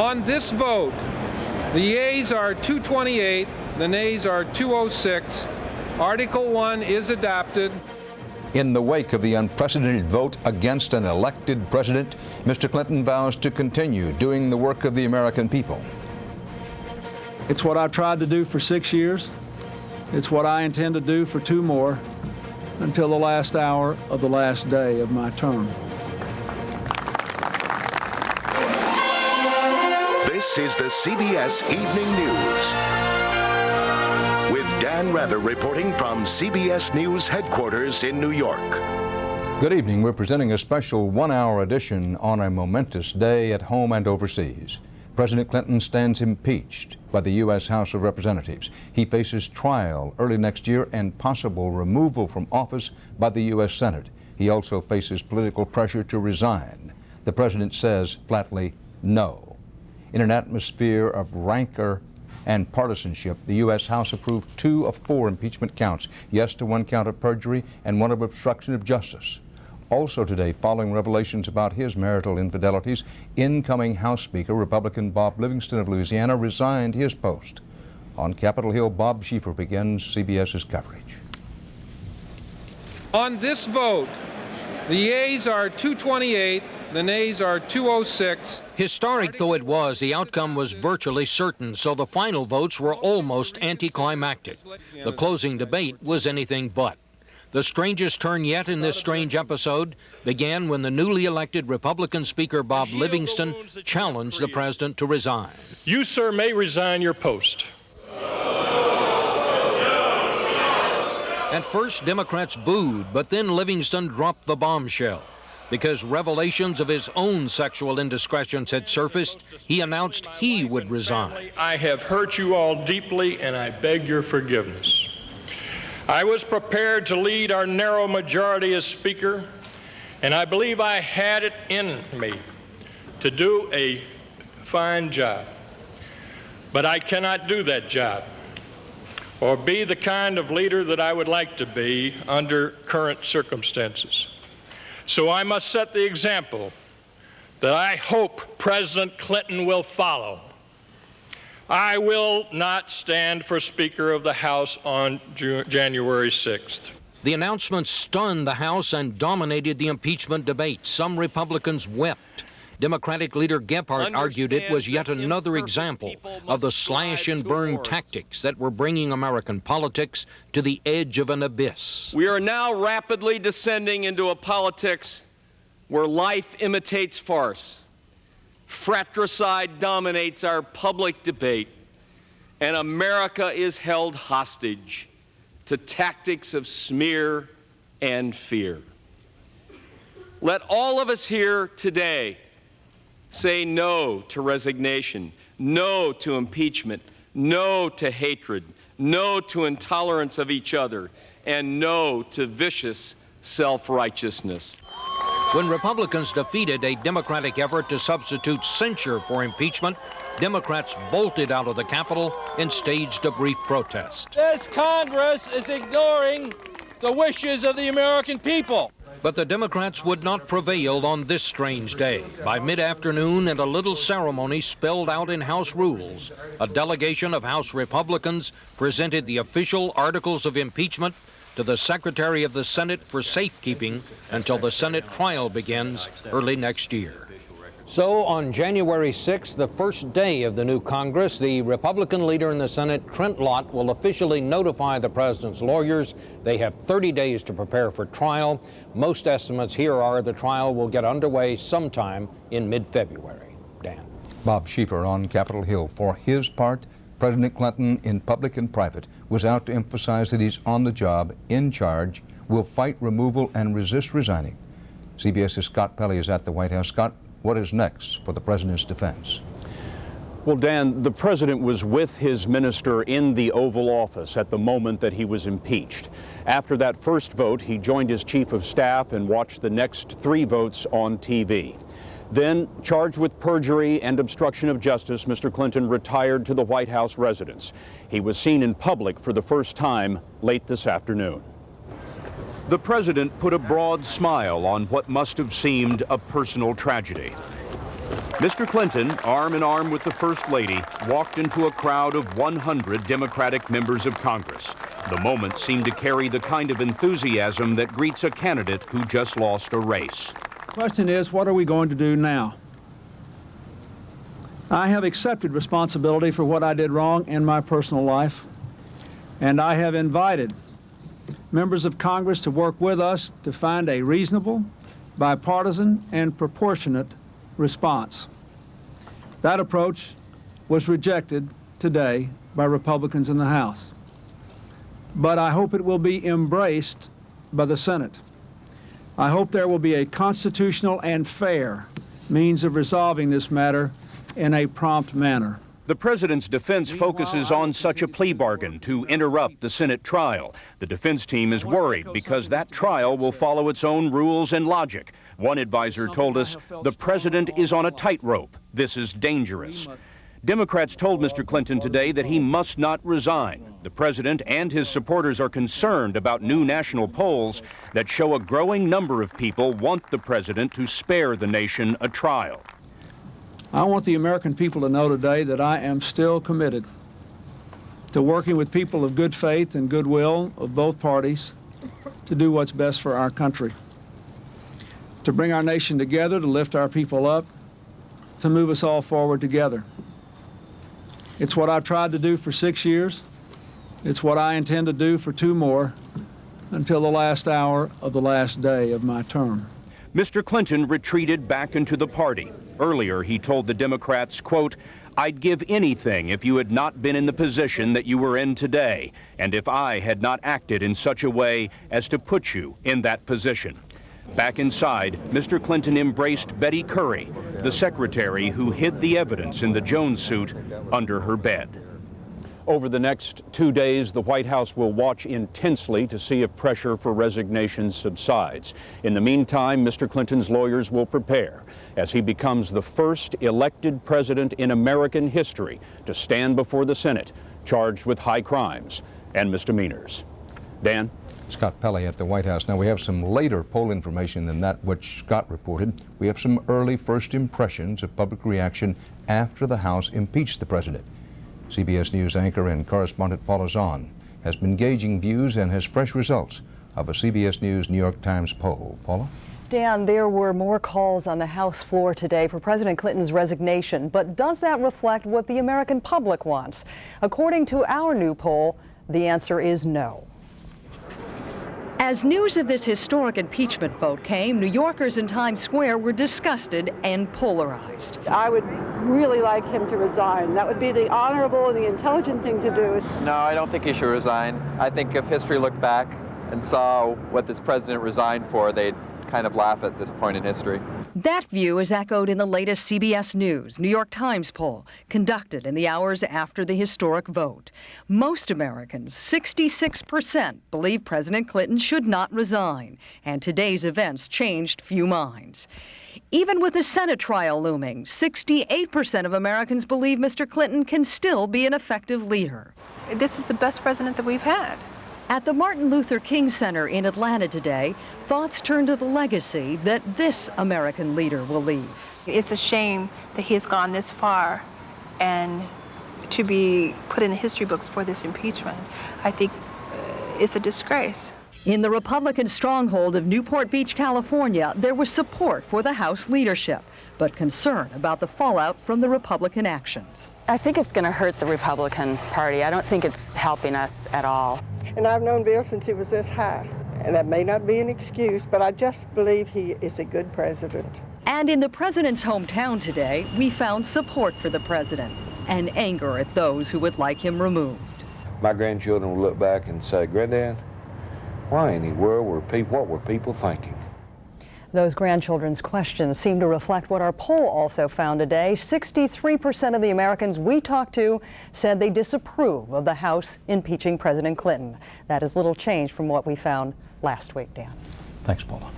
On this vote, the yeas are 228, the nays are 206. Article 1 is adopted. In the wake of the unprecedented vote against an elected president, Mr. Clinton vows to continue doing the work of the American people. It's what I've tried to do for 6 years. It's what I intend to do for 2 more until the last hour of the last day of my term. This is the CBS Evening News. With Dan Rather reporting from CBS News headquarters in New York. Good evening. We're presenting a special 1-hour edition on a momentous day at home and overseas. President Clinton stands impeached by the U.S. House of Representatives. He faces trial early next year and possible removal from office by the U.S. Senate. He also faces political pressure to resign. The president says flatly no. In an atmosphere of rancor and partisanship, the U.S. House approved 2 of 4 impeachment counts, yes to 1 count of perjury and 1 of obstruction of justice. Also today, following revelations about his marital infidelities, incoming House Speaker, Republican Bob Livingston of Louisiana, resigned his post. On Capitol Hill, Bob Schieffer begins CBS's coverage. On this vote, the yeas are 228, the nays are 206. Historic though it was, the outcome was virtually certain, so the final votes were almost anticlimactic. The closing debate was anything but. The strangest turn yet in this strange episode began when the newly elected Republican Speaker Bob Livingston challenged the president to resign. You, sir, may resign your post. At first, Democrats booed, but then Livingston dropped the bombshell. Because revelations of his own sexual indiscretions had surfaced, he announced he would resign. I have hurt you all deeply, and I beg your forgiveness. I was prepared to lead our narrow majority as Speaker, and I believe I had it in me to do a fine job. But I cannot do that job or be the kind of leader that I would like to be under current circumstances. So I must set the example that I hope President Clinton will follow. I will not stand for Speaker of the House on January 6th. The announcement stunned the House and dominated the impeachment debate. Some Republicans wept. Democratic leader Gephardt argued it was yet another example of the slash and burn tactics that were bringing American politics to the edge of an abyss. We are now rapidly descending into a politics where life imitates farce. Fratricide dominates our public debate, and America is held hostage to tactics of smear and fear. Let all of us here today say no to resignation, no to impeachment, no to hatred, no to intolerance of each other, and no to vicious self-righteousness. When Republicans defeated a Democratic effort to substitute censure for impeachment, Democrats bolted out of the Capitol and staged a brief protest. This Congress is ignoring the wishes of the American people. But the Democrats would not prevail on this strange day. By mid-afternoon, and a little ceremony spelled out in House rules, a delegation of House Republicans presented the official articles of impeachment to the Secretary of the Senate for safekeeping until the Senate trial begins early next year. So on January 6th, the first day of the new Congress, the Republican leader in the Senate, Trent Lott, will officially notify the president's lawyers. They have 30 days to prepare for trial. Most estimates here are the trial will get underway sometime in mid-February. Dan. Bob Schieffer on Capitol Hill. For his part, President Clinton, in public and private, was out to emphasize that he's on the job, in charge, will fight removal and resist resigning. CBS's Scott Pelley is at the White House. Scott, what is next for the president's defense? Well, Dan, the president was with his minister in the Oval Office at the moment that he was impeached. After that first vote, he joined his chief of staff and watched the next 3 votes on TV. Then, charged with perjury and obstruction of justice, Mr. Clinton retired to the White House residence. He was seen in public for the first time late this afternoon. The president put a broad smile on what must have seemed a personal tragedy. Mr. Clinton, arm in arm with the First Lady, walked into a crowd of 100 Democratic members of Congress. The moment seemed to carry the kind of enthusiasm that greets a candidate who just lost a race. The question is, what are we going to do now? I have accepted responsibility for what I did wrong in my personal life, and I have invited members of Congress to work with us to find a reasonable, bipartisan, and proportionate response. That approach was rejected today by Republicans in the House, but I hope it will be embraced by the Senate. I hope there will be a constitutional and fair means of resolving this matter in a prompt manner. The president's defense focuses on such a plea bargain to interrupt the Senate trial. The defense team is worried because that trial will follow its own rules and logic. One advisor told us the president is on a tightrope. This is dangerous. Democrats told Mr. Clinton today that he must not resign. The president and his supporters are concerned about new national polls that show a growing number of people want the president to spare the nation a trial. I want the American people to know today that I am still committed to working with people of good faith and goodwill of both parties to do what's best for our country, to bring our nation together, to lift our people up, to move us all forward together. It's what I've tried to do for 6 years. It's what I intend to do for 2 more until the last hour of the last day of my term. Mr. Clinton retreated back into the party. Earlier, he told the Democrats, quote, "I'd give anything if you had not been in the position that you were in today, and if I had not acted in such a way as to put you in that position." Back inside, Mr. Clinton embraced Betty Curry, the secretary who hid the evidence in the Jones suit under her bed. Over the next 2 days, the White House will watch intensely to see if pressure for resignation subsides. In the meantime, Mr. Clinton's lawyers will prepare as he becomes the first elected president in American history to stand before the Senate charged with high crimes and misdemeanors. Dan? Scott Pelley at the White House. Now, we have some later poll information than that which Scott reported. We have some early first impressions of public reaction after the House impeached the president. CBS News anchor and correspondent Paula Zahn has been gauging views and has fresh results of a CBS News New York Times poll. Paula? Dan, there were more calls on the House floor today for President Clinton's resignation, but does that reflect what the American public wants? According to our new poll, the answer is no. As news of this historic impeachment vote came, New Yorkers in Times Square were disgusted and polarized. I would really like him to resign. That would be the honorable and the intelligent thing to do. No, I don't think he should resign. I think if history looked back and saw what this president resigned for, they'd kind of laugh at this point in history. That view is echoed in the latest CBS News New York Times poll conducted in the hours after the historic vote. Most Americans, 66%, believe President Clinton should not resign, and today's events changed few minds. Even with the Senate trial looming, 68% of Americans believe Mr. Clinton can still be an effective leader. This is the best president that we've had. At the Martin Luther King Center in Atlanta today, thoughts turn to the legacy that this American leader will leave. It's a shame that he has gone this far and to be put in the history books for this impeachment. I think it's a disgrace. In the Republican stronghold of Newport Beach, California, there was support for the House leadership, but concern about the fallout from the Republican actions. I think it's going to hurt the Republican Party. I don't think it's helping us at all. And I've known Bill since he was this high. And that may not be an excuse, but I just believe he is a good president. And in the president's hometown today, we found support for the president and anger at those who would like him removed. My grandchildren will look back and say, "Granddad, why in the world what were people thinking?" Those grandchildren's questions seem to reflect what our poll also found today. 63% of the Americans we talked to said they disapprove of the House impeaching President Clinton. That is little change from what we found last week, Dan. Thanks, Paula.